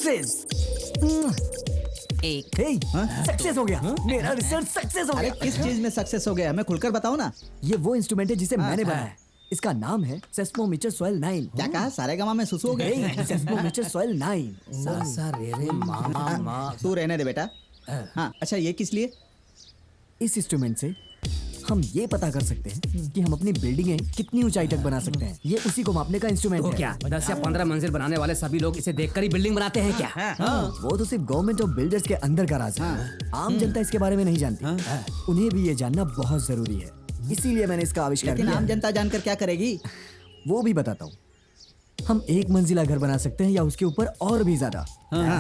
Success. Success हो गया, मेरा रिसर्च सक्सेस हो अरे गया। किस चीज में सक्सेस हो गया, हमें खुलकर बताओ ना। ये वो इंस्ट्रूमेंट है जिसे मैंने बनाया है। इसका नाम है सेस्मोमीटर सॉइल 9। क्या कहा, सारे गमा में सुसु हो गए? Seismometer soil 9। सा सा रे रे मा मा मा। तू रहने दे बेटा। हाँ अच्छा, ये किस लिए? इस इंस्ट्रूमेंट से हम ये पता कर सकते हैं कि हम अपनी बिल्डिंगें कितनी ऊंचाई तक बना सकते हैं। ये उसी को मापने का इंस्ट्रूमेंट तो है। क्या 10 या 15 मंजिल बनाने वाले सभी लोग इसे देखकर ही बिल्डिंग बनाते हैं क्या? वो तो सिर्फ गवर्नमेंट और बिल्डर्स के अंदर का राज है। आम जनता इसके बारे में नहीं जानती। उन्हें भी ये जानना बहुत जरूरी है, इसीलिए मैंने इसका आविष्कार लेकिन किया। आम जनता जानकर क्या करेगी? वो भी बताता हूँ। हम एक मंजिला घर बना सकते हैं या उसके ऊपर और भी ज्यादा।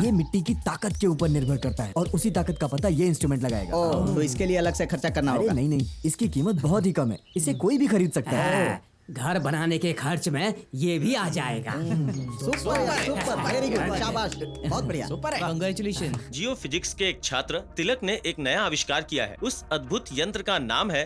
ये मिट्टी की ताकत के ऊपर निर्भर करता है और उसी ताकत का पता ये इंस्ट्रूमेंट लगाएगा। तो इसके लिए अलग से खर्चा करना अरे होगा। नहीं, इसकी कीमत बहुत ही कम है, इसे कोई भी खरीद सकता है। घर बनाने के खर्च में ये भी आ जाएगा। सुपर, वेरी गुड, शाबाश, बहुत बढ़िया। कांग्रेचुलेशन। जियो फिजिक्स के एक छात्र तिलक ने एक नया आविष्कार किया है। उस अद्भुत यंत्र का नाम है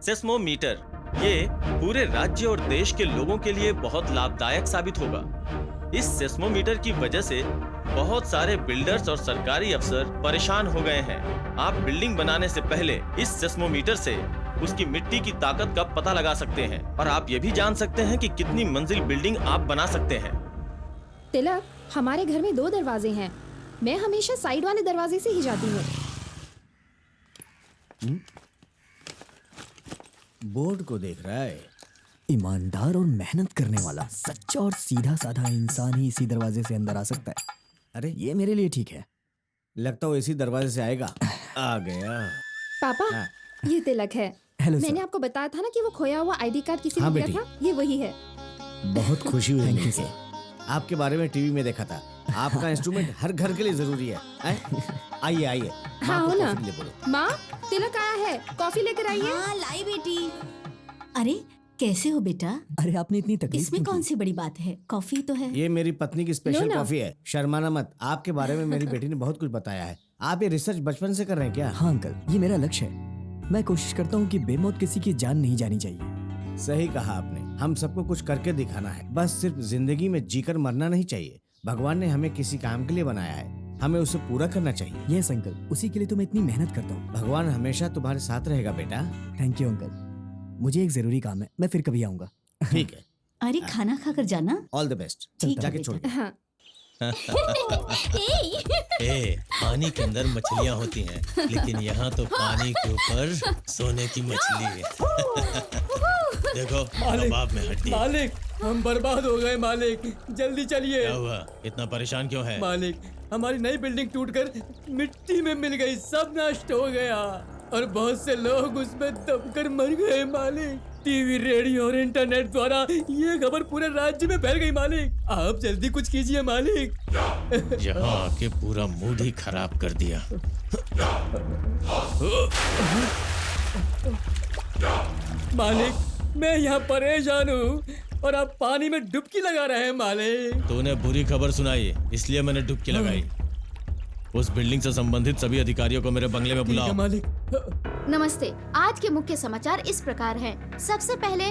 सेस्मोमीटर। ये पूरे राज्य और देश के लोगों के लिए बहुत लाभदायक साबित होगा। इस सेस्मोमीटर की वजह से बहुत सारे बिल्डर्स और सरकारी अफसर परेशान हो गए हैं। आप बिल्डिंग बनाने से पहले इस सेस्मोमीटर से उसकी मिट्टी की ताकत का पता लगा सकते हैं और आप ये भी जान सकते हैं कि कितनी मंजिल बिल्डिंग आप बना सकते हैं। तिलक, हमारे घर में 2 दरवाजे हैं। मैं हमेशा साइड वाले दरवाजे से ही जाती हूँ। बोर्ड को देख रहा है। ईमानदार और मेहनत करने वाला सच्चा और सीधा साधा इंसान ही इसी दरवाजे से अंदर आ सकता है। अरे ये मेरे लिए ठीक है। लगता हो इसी दरवाजे से आएगा। आ गया। पापा, हाँ। ये तिलक है। हेलो मैंने सर। आपको बताया था ना कि वो खोया हुआ आईडी कार्ड किसी हाँ ने दिया बेटी। था, ये वही है। बहुत खुशी हुई Thank you, मिलके। आपके बारे में टीवी में देखा था। आपका इंस्ट्रूमेंट हर घर के लिए जरूरी है। आइए आइए, हाँ, माँ को हो ना। कॉफी ले बोलो। माँ, तिलक आया है, कॉफी लेकर आइए। हाँ लाई बेटी। अरे कैसे हो बेटा? अरे आपने इतनी तकलीफ इसमें क्यों कौन की? सी बड़ी बात है, कॉफी तो है। ये मेरी पत्नी की लो स्पेशल ना। कॉफी है। शर्माना मत, आपके बारे में मेरी बेटी ने बहुत कुछ बताया है। आप ये रिसर्च बचपन से कर रहे हैं क्या? हाँ अंकल, ये मेरा लक्ष्य है। मैं कोशिश करता हूँ कि बेमौत किसी की जान नहीं जानी चाहिए। सही कहा आपने। हम सबको कुछ करके दिखाना है। बस सिर्फ जिंदगी में जीकर मरना नहीं चाहिए। भगवान ने हमें किसी काम के लिए बनाया है, हमें उसे पूरा करना चाहिए। यस अंकल, उसी के लिए तो मैं इतनी मेहनत करता हूँ। भगवान हमेशा तुम्हारे साथ रहेगा बेटा। थैंक यू अंकल, मुझे एक जरूरी काम है, मैं फिर कभी आऊंगा। ठीक है, अरे खाना खाकर जाना। All the best. ठीक है जाके बेटा। छोड़। हाँ। पानी के अंदर मछलियाँ होती हैं, लेकिन यहाँ तो पानी के ऊपर सोने की मछली है। देखो, कबाब में हड्डी। मालिक, हम बर्बाद हो गए मालिक, जल्दी चलिए। क्या हुआ? इतना परेशान क्यों है? मालिक, हमारी नई बिल्डिंग टूटकर मिट्टी में मिल गई, सब नष्ट हो गया और बहुत से लोग उसमें दबकर मर गए मालिक। टीवी, रेडियो और इंटरनेट द्वारा ये खबर पूरे राज्य में फैल गई मालिक। आप जल्दी कुछ कीजिए मालिक। यहाँ आके पूरा मूड ही खराब कर दिया। मालिक, मैं यहाँ परेशान हूँ और आप पानी में डुबकी लगा रहे हैं मालिक। तूने बुरी खबर सुनाई, इसलिए मैंने डुबकी लगाई। उस बिल्डिंग से संबंधित सभी अधिकारियों को मेरे बंगले में ठीक है बुलाओ। मालिक। नमस्ते। आज के मुख्य समाचार इस प्रकार हैं। सबसे पहले,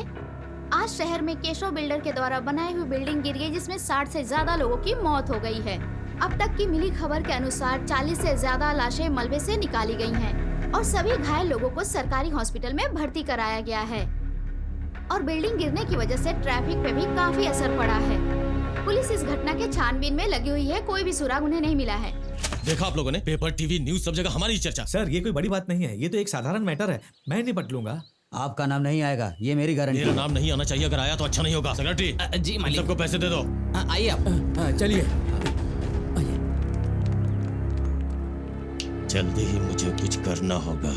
आज शहर में केशव बिल्डर के द्वारा बनाई हुई बिल्डिंग गिर गई, जिसमें 60 से ज्यादा लोगों की मौत हो गई है। अब तक की मिली खबर के अनुसार 40 से ज्यादा लाशें मलबे से निकाली गई हैं और सभी घायल लोगों को सरकारी हॉस्पिटल में भर्ती कराया गया है। और बिल्डिंग गिरने की वजह से ट्रैफिक पे भी काफी असर पड़ा है। पुलिस इस घटना के छानबीन में लगी हुई है, कोई भी सुराग उन्हें नहीं मिला है। देखा आप लोगों ने, पेपर, टीवी, न्यूज सब जगह हमारी चर्चा। सर, ये कोई बड़ी बात नहीं है, ये तो एक साधारण मैटर है, मैं निपट लूंगा। आपका नाम नहीं आएगा, ये मेरी गारंटी मेरा है। नाम नहीं आना चाहिए, अगर आया तो अच्छा नहीं होगा। सेक्रेटरी, जी इन सबको पैसे दे दो। आइए आप। चलिए। जल्दी ही मुझे कुछ करना होगा।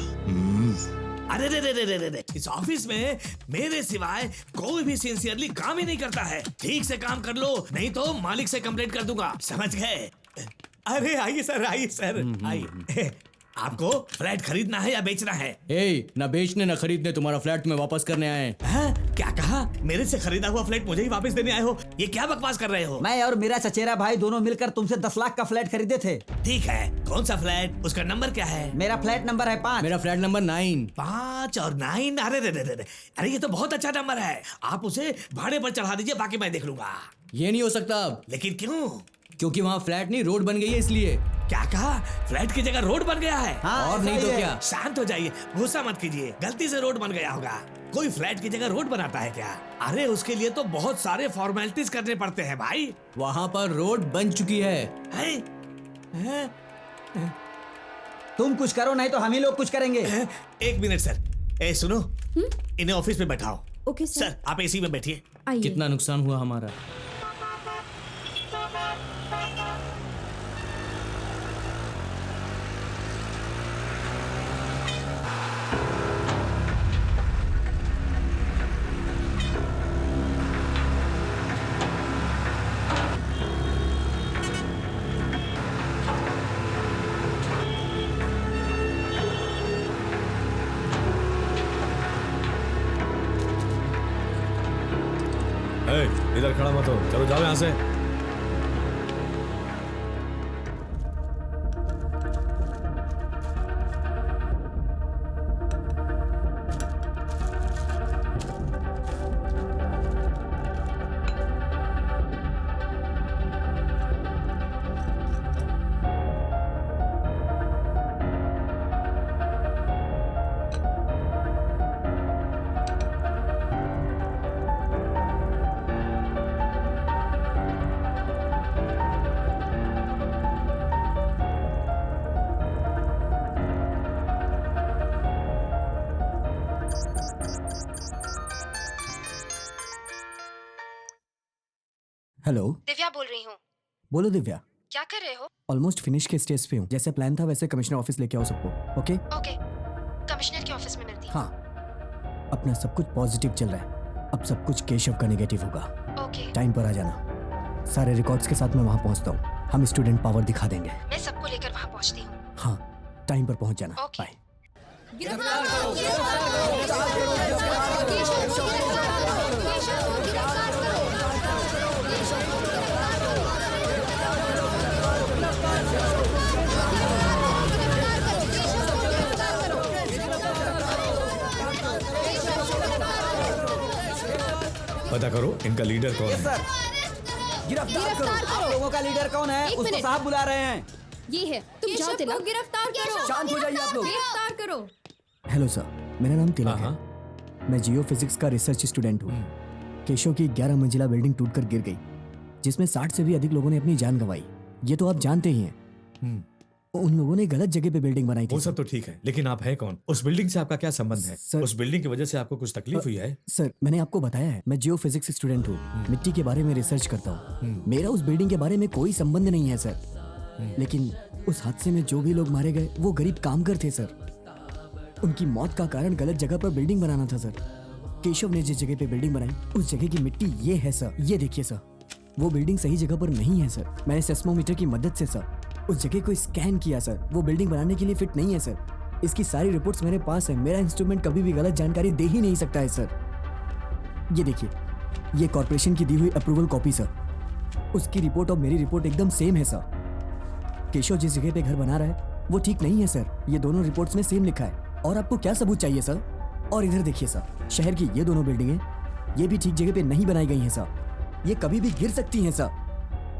अरे रे रे रे रे रे, इस ऑफिस में मेरे सिवाय कोई भी सिंसियरली काम ही नहीं करता है। ठीक से काम कर लो, नहीं तो मालिक से कंप्लेंट कर दूंगा, समझ गए? अरे आइए सर, आइए सर, आइए। आपको फ्लैट खरीदना है या बेचना है? न बेचने न खरीदने, तुम्हारा फ्लैट में वापस करने आए। क्या कहा? मेरे से खरीदा हुआ फ्लैट मुझे ही वापस देने आए हो? ये क्या बकवास कर रहे हो? मैं और मेरा चचेरा भाई दोनों मिलकर तुमसे 10 लाख का फ्लैट खरीदे थे। ठीक है, कौन सा फ्लैट? उसका नंबर क्या है? मेरा फ्लैट नंबर है 5। मेरा फ्लैट नंबर 9। 5 और 9? अरे रे रे रे रे, अरे ये तो बहुत अच्छा नंबर है। आप उसे भाड़े पर चढ़ा दीजिए, बाकी मैं देख लूंगा। ये नहीं हो सकता अब। लेकिन क्यों? क्योंकि वहाँ फ्लैट नहीं रोड बन गई है इसलिए। क्या कहा? फ्लैट की जगह रोड बन गया है? हाँ, और नहीं ऐसा तो ही है। क्या। शांत हो जाइए, गुस्सा मत कीजिए। गलती से रोड बन गया होगा। कोई फ्लैट की जगह रोड बनाता है क्या? अरे उसके लिए तो बहुत सारे फॉर्मेलिटीज करने पड़ते हैं भाई। वहाँ पर रोड बन चुकी है। हैं? तुम कुछ करो नहीं तो हम ही लोग कुछ करेंगे। एक मिनट सर। ए सुनो, इन्हें ऑफिस में बैठाओ। ओके सर आप एसी में बैठिए। आइए। कितना नुकसान हुआ हमारा? इधर खड़ा मत हो, चलो जाओ यहाँ से। हेलो, दिव्या बोल रही हूँ। बोलो दिव्या। क्या कर रहे हो? ऑलमोस्ट फिनिश के स्टेज पे हूँ। जैसे प्लान था वैसे कमिश्नर ऑफिस लेके आओ सबको। ओके ओके, कमिश्नर के ऑफिस में मिलती हूँ। हाँ, अपना सब कुछ पॉजिटिव चल रहा है। अब सब कुछ केशव का नेगेटिव होगा। ओके, टाइम पर आ जाना। सारे रिकॉर्ड्स के साथ मैं वहाँ पहुँचता हूँ। हम स्टूडेंट पावर दिखा देंगे। मैं सबको लेकर वहाँ पहुँचती हूँ। हाँ, टाइम पर पहुँच जाना। ओके। बाय। पता करो इनका लीडर कौन है। सर, गिरफ्तार करो। आप लोगों का लीडर कौन है? एक उसको मिनट। साहब बुला रहे हैं। ये है, तुम जाओ तिलक। गिरफ्तार करो। शांत हो जाइए आप लोग। गिरफ्तार करो। हेलो सर, मेरा नाम तिलक हाँ, है। मैं जियो फिजिक्स का रिसर्च स्टूडेंट हूँ। केशव की 11 मंजिला बिल्डिंग टूटकर गिर गई, जिसमें 60 से भी अधिक लोगों ने अपनी जान गंवाई। ये तो आप जानते ही हैं। उन लोगों ने गलत जगह पे बिल्डिंग बनाई थी। वो सब तो ठीक है, लेकिन आप हैं कौन? उस बिल्डिंग से आपका क्या संबंध है? सर- उस बिल्डिंग की वजह से आपको कुछ तकलीफ हुई है? सर, मैंने आपको बताया है, मैं जियो फिजिक्स स्टूडेंट हूँ। मिट्टी के बारे में रिसर्च करता हूँ। मेरा उस बिल्डिंग के बारे में कोई संबंध नहीं है सर। लेकिन उस हादसे में जो भी लोग मारे गए वो गरीब कामगार थे सर। उनकी मौत का कारण गलत जगह पर बिल्डिंग बनाना था सर। केशव ने जिस जगह पे बिल्डिंग बनाई उस जगह की मिट्टी ये है सर। ये देखिए सर, वो बिल्डिंग सही जगह पर नहीं है सर। मैंने सेस्मोमीटर की मदद से सर उस जगह को स्कैन किया सर। वो बिल्डिंग बनाने के लिए फिट नहीं है सर। इसकी सारी रिपोर्ट्स मेरे पास है। मेरा इंस्ट्रूमेंट कभी भी गलत जानकारी दे ही नहीं सकता है सर। ये देखिए, ये कॉर्पोरेशन की दी हुई अप्रूवल कॉपी सर। उसकी रिपोर्ट और मेरी रिपोर्ट एकदम सेम है सर। केशव जिस जगह पे घर बना रहा है वो ठीक नहीं है सर। ये दोनों रिपोर्ट्स में सेम लिखा है। और आपको क्या सबूत चाहिए सर? और इधर देखिए सर, शहर की ये दोनों बिल्डिंगें ये भी ठीक जगह पे नहीं बनाई गई हैं सर। ये कभी भी गिर सकती हैं सर।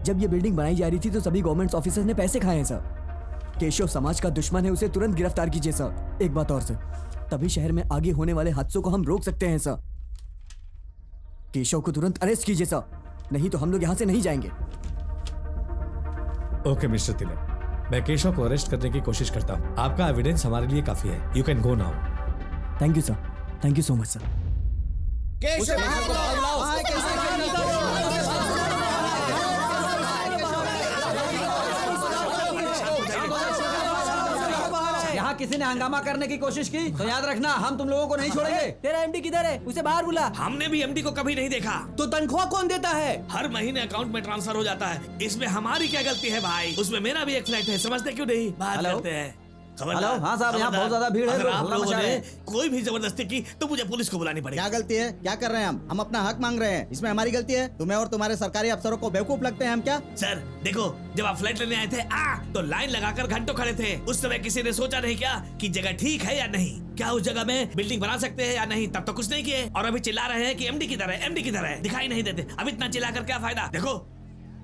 जब ये बिल्डिंग बनाई जा रही थी तो सभी गवर्नमेंट ऑफिसर्स ने पैसे खाए हैं सर। केशव समाज का दुश्मन है, उसे तुरंत गिरफ्तार कीजिए सर। एक बात और सर, तभी शहर में आगे होने वाले हादसों को हम रोक सकते हैं सर। केशव को तुरंत अरेस्ट कीजिए सर, नहीं तो हम लोग यहाँ से नहीं जाएंगे। ओके मिस्टर तिलक, मैं केशव को अरेस्ट करने की कोशिश करता हूँ। आपका एविडेंस हमारे लिए काफी है। You can go now. Thank you sir, thank you so much sir. यहाँ किसी ने हंगामा करने की कोशिश की तो याद रखना हम तुम लोगों को नहीं छोड़ेंगे। तेरा एमडी किधर है? उसे बाहर बुला। हमने भी एमडी को कभी नहीं देखा। तो तनख्वाह कौन देता है? हर महीने अकाउंट में ट्रांसफर हो जाता है। इसमें हमारी क्या गलती है भाई? उसमें मेरा भी एक फ्लैट है, समझते क्यों नहीं? बात हेलो? करते हैं। हेलो, हाँ साहब, यहाँ बहुत ज्यादा भीड़ है, अगर लोग आप हल्ला लोगों मचा ने रहे हैं। कोई भी जबरदस्ती की तो मुझे पुलिस को बुलानी पड़ेगी। क्या गलती है? क्या कर रहे हैं हम अपना हक मांग रहे हैं। इसमें हमारी गलती है? तुम्हें और तुम्हारे सरकारी अफसरों को बेवकूफ लगते हैं हम क्या? सर देखो, जब आप फ्लैट लेने आए थे तो लाइन लगाकर घंटों खड़े थे। उस समय किसी ने सोचा नहीं क्या कि जगह ठीक है या नहीं, क्या उस जगह में बिल्डिंग बना सकते हैं या नहीं? तब तो कुछ नहीं किए और अभी चिल्ला रहे हैं कि एमडी किधर है, एमडी किधर है। दिखाई नहीं देते। अब इतना चिल्लाकर क्या फायदा? देखो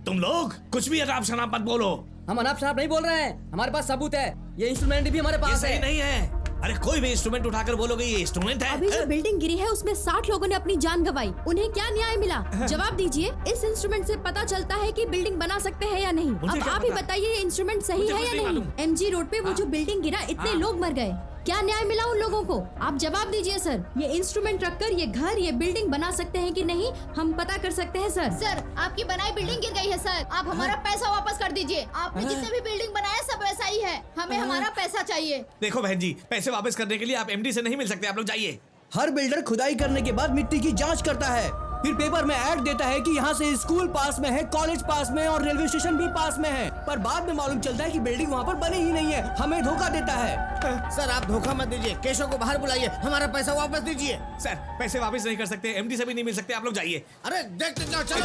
तुम लोग कुछ भी अनाप शनाप मत बोलो। हम अनाप शनाप नहीं बोल रहे हैं, हमारे पास सबूत है, ये इंस्ट्रूमेंट भी हमारे ये पास सही है। नहीं है। अरे कोई भी इंस्ट्रूमेंट उठाकर बोलोगे ये इंस्ट्रूमेंट है। अभी जो बिल्डिंग गिरी है उसमें 60 लोगों ने अपनी जान गंवाई, उन्हें क्या न्याय मिला? जवाब दीजिए। इस इंस्ट्रूमेंट से पता चलता है कि बिल्डिंग बना सकते हैं या नहीं। मुझे अब क्या आप ही पता? बताइए ये इंस्ट्रूमेंट सही मुझे है कुछ या नहीं नहीं? मालूम। एमजी रोड पे वो जो बिल्डिंग गिरा, इतने लोग मर गए, क्या न्याय मिला उन लोगों को? आप जवाब दीजिए सर। ये इंस्ट्रूमेंट रखकर ये घर, ये बिल्डिंग बना सकते हैं कि नहीं, हम पता कर सकते हैं सर। सर, आपकी बनाई बिल्डिंग गिर गई है सर, आप हमारा पैसा वापस कर दीजिए। आपने जितने भी बिल्डिंग बनाए सब वैसा ही है, हमें हमारा पैसा चाहिए। देखो बहन जी, पैसे वापस करने के लिए आप एमडी से नहीं मिल सकते, आप लोग जाइए। हर बिल्डर खुदाई करने के बाद मिट्टी की जांच करता है, फिर पेपर में ऐड देता है कि यहाँ से स्कूल पास में है, कॉलेज पास में है और रेलवे स्टेशन भी पास में है, पर बाद में मालूम चलता है कि बिल्डिंग वहाँ पर बनी ही नहीं है, हमें धोखा देता है। सर आप धोखा मत दीजिए, केशव को बाहर बुलाइए, हमारा पैसा वापस दीजिए। सर पैसे वापस नहीं कर सकते, एमडी से भी नहीं मिल सकते, आप लोग जाइए। अरे देखते जाओ, चलो।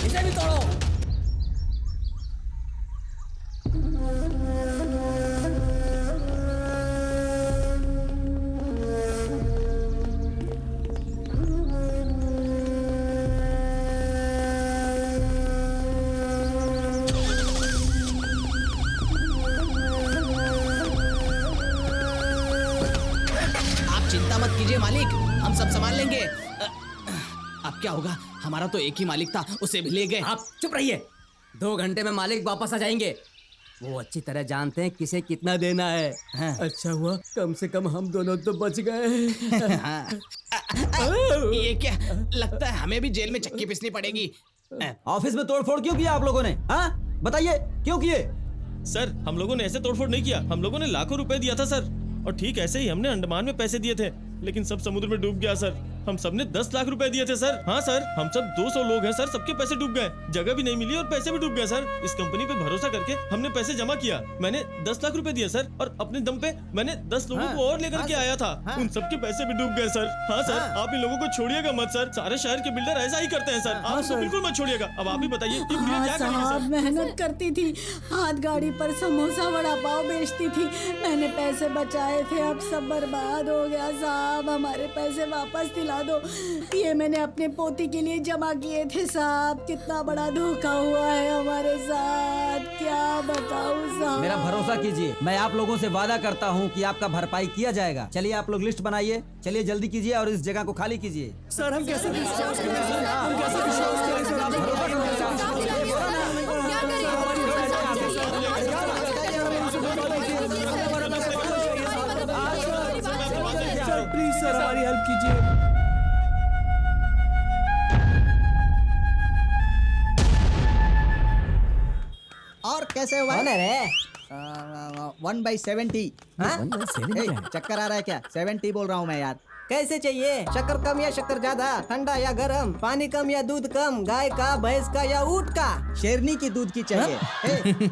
इसे भी तोड़ो। आप चिंता मत कीजिए मालिक, हम सब संभाल लेंगे। अब क्या होगा, हमारा तो एक ही मालिक था, उसे भी ले गए। आप चुप रहिए, 2 घंटे में मालिक वापस आ जाएंगे। वो अच्छी तरह जानते हैं किसे कितना देना है। अच्छा हुआ कम से कम हम दोनों तो बच गए। ये क्या लगता है हमें भी जेल में चक्की पिसनी पड़ेगी। ऑफिस में तोड़फोड़ क्यों किया आप लोगों ने? हाँ बताइए क्यों किए? सर हम लोगों ने ऐसे तोड़फोड़ नहीं किया, हम लोगों ने लाखों रुपए दिया था सर, और ठीक ऐसे ही हमने अंडमान में पैसे दिए थे, लेकिन सब समुद्र में डूब गया सर। हम सबने 10 लाख रुपए दिए थे सर। हाँ सर, हम सब 200 लोग हैं सर, सबके पैसे डूब गए, जगह भी नहीं मिली और पैसे भी डूब गए सर। इस कंपनी पे भरोसा करके हमने पैसे जमा किया, मैंने 10 लाख रुपए दिए सर, और अपने दम पे मैंने 10 लोगों को और लेकर के आया था, उन सबके पैसे भी डूब गए सर। हाँ सर, आप इन लोगों को छोड़िएगा मत सर, सारे शहर के बिल्डर ऐसा ही करते हैं सर, आप इनको बिल्कुल मत छोड़िएगा। अब आप ही बताइए कि गुड़िया क्या करेगी सर? मेहनत करती थी, हाथ गाड़ी पर समोसा वड़ा पाव बेचती थी, मैंने पैसे बचाए थे, अब सब बर्बाद हो गया साहब, हमारे पैसे वापस दिला दो। ये मैंने अपने पोती के लिए जमा किए थे साहब, कितना बड़ा धोखा हुआ है हमारे साथ, क्या बताऊं साहब। मेरा भरोसा कीजिए, मैं आप लोगों से वादा करता हूं कि आपका भरपाई किया जाएगा। चलिए आप लोग लिस्ट बनाइए, चलिए जल्दी कीजिए और इस जगह को खाली कीजिए। सर हम कैसे विश्वास करें सर? हम कैसे विश्वास करें सर? आप भरोसा करो सर, प्लीज सर हमारी हेल्प कीजिए। और कैसे हुआ? 1/70। चक्कर आ रहा है क्या? 70 बोल रहा हूँ मैं यार। कैसे चाहिए? शक्कर कम या शक्कर ज्यादा, ठंडा या गरम, पानी कम या दूध कम, गाय का, भैंस का या ऊंट का? शेरनी की दूध की चाहिए।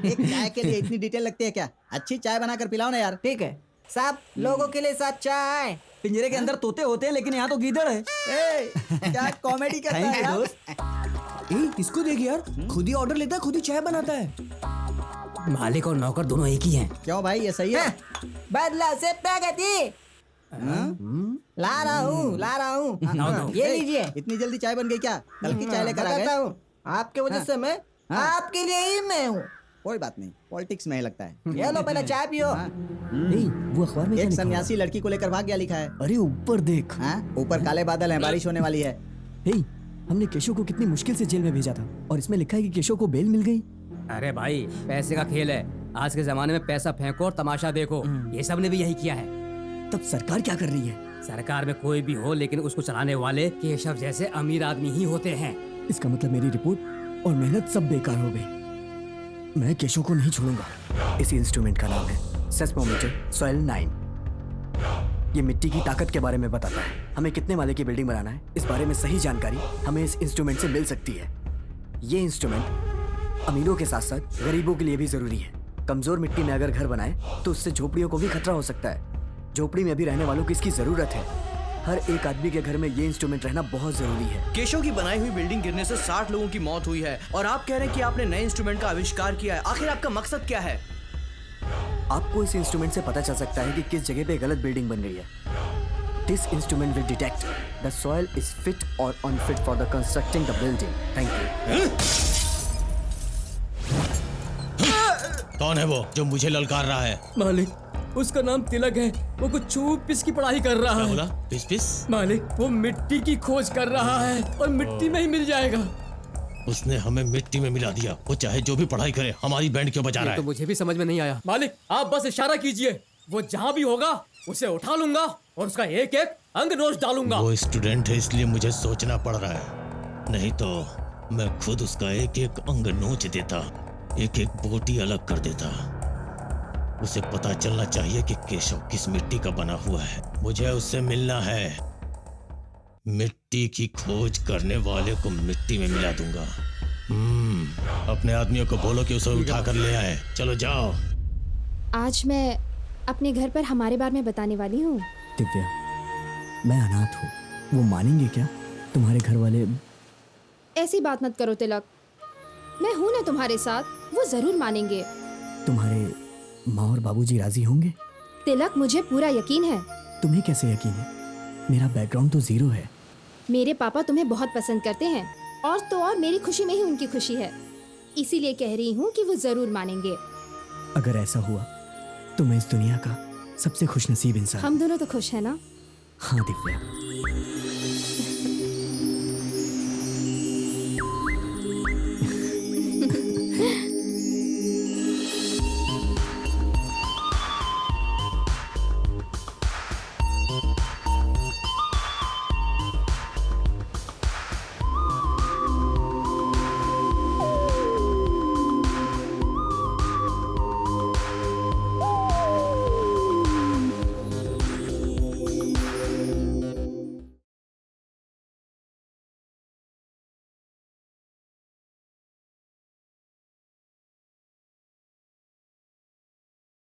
एक चाय के लिए इतनी डिटेल लगती है क्या? अच्छी चाय बनाकर पिलाओ ना यार। ठीक है साहब, लोगों के लिए साथ चाय। पिंजरे के अंदर तोते होते हैं लेकिन यहाँ तो गीदड़ है। क्या कॉमेडी करता है यार? इसको देख यार, खुद ही ऑर्डर लेता है, खुद ही चाय बनाता है। मालिक और नौकर दोनों एक ही हैं। क्यों भाई, ये सही है? बदला से प्रगति ला रहा हूँ, ये लीजिए। इतनी जल्दी चाय बन गई क्या? कल की चाय लेकर आ बताता गए। हूँ, आपके वजह से मैं आपके लिए ही मैं हूँ। कोई बात नहीं, पॉलिटिक्स में ही लगता है। ये लो पहले चाय पियो। वो अखबार में एक सन्यासी लड़की को लेकर भाग गया, लिखा है। अरे ऊपर देख। ऊपर काले बादल हैं, बारिश होने वाली है। हमने केशव को कितनी मुश्किल से जेल में भेजा था और इसमें लिखा है कि केशव को बेल मिल गई। अरे भाई पैसे का खेल है, आज के जमाने में पैसा फेंको और तमाशा देखो, ये सब ने भी यही किया है। तब सरकार क्या कर रही है? सरकार में कोई भी हो लेकिन उसको चलाने वाले केशव जैसे अमीर आदमी ही होते हैं। इसका मतलब मेरी रिपोर्ट और मेहनत सब बेकार हो गई। मैं केशव को नहीं छोड़ूंगा। इस इंस्ट्रूमेंट का नाम है सेस्मोमीटर सॉइल 9। ये मिट्टी की ताकत के बारे में बताता है। हमें कितने माले की बिल्डिंग बनाना है, इस बारे में सही जानकारी हमें इस इंस्ट्रूमेंट से मिल सकती है। ये इंस्ट्रूमेंट अमीरों के साथ साथ गरीबों के लिए भी जरूरी है। कमजोर मिट्टी में अगर घर बनाए तो उससे झोपड़ियों को भी खतरा हो सकता है। झोपड़ी में भी रहने वालों को इसकी जरूरत है। हर एक आदमी के घर में ये इंस्ट्रूमेंट रहना बहुत जरूरी है। केशव की बनाई हुई बिल्डिंग गिरने से 60 लोगों की मौत हुई है और आप कह रहे हैं कि आपने नए इंस्ट्रूमेंट का आविष्कार किया है। आखिर आपका मकसद क्या है? आपको इस इंस्ट्रूमेंट से पता चल सकता है कि किस जगह पे गलत बिल्डिंग बन रही है। This instrument will detect the soil is fit और unfit for the constructing the building. Thank you. कौन है वो जो मुझे ललकार रहा है? मालिक, उसका नाम तिलक है। वो कुछ छू पिस की पढ़ाई कर रहा है। बोला? पिस पिस? मालिक, वो मिट्टी की खोज कर रहा है और मिट्टी में ही मिल जाएगा। उसने हमें मिट्टी में मिला दिया। वो चाहे जो भी पढ़ाई करे, हमारी बैंड क्यों बजा रहा है? तो मुझे भी समझ में नहीं आया। मालिक, आप बस इशारा कीजिए, वो जहाँ भी होगा उसे उठा लूंगा और उसका एक एक अंग नोच डालूंगा। वो स्टूडेंट है इसलिए मुझे सोचना पड़ रहा है, नहीं तो मैं खुद उसका एक एक अंग नोच देता, एक एक बोटी अलग कर देता। उसे पता चलना चाहिए कि केशव किस मिट्टी का बना हुआ है। मुझे उससे मिलना है। मिट्टी की खोज करने वाले को मिट्टी में मिला दूंगा। अपने आदमियों को बोलो कि उसे उठा कर ले आए। चलो जाओ। आज मैं अपने घर पर हमारे बारे में बताने वाली हूँ। दिव्या, मैं अनाथ हूँ, वो मानेंगे क्या? तुम्हारे घर वाले? ऐसी बात मत करो तिलक, मैं हूँ ना तुम्हारे साथ, वो जरूर मानेंगे। तुम्हारे माँ और बाबूजी राजी होंगे? तिलक, मुझे पूरा यकीन है। तुम्हें कैसे यकीन है? मेरा बैकग्राउंड तो जीरो है। मेरे पापा तुम्हें बहुत पसंद करते हैं और तो और मेरी खुशी में ही उनकी खुशी है, इसीलिए कह रही हूँ कि वो जरूर मानेंगे। अगर ऐसा हुआ तो मैं इस दुनिया का सबसे खुशनसीब इंसान। हम दोनों तो खुश है ना? हाँ दिव्या।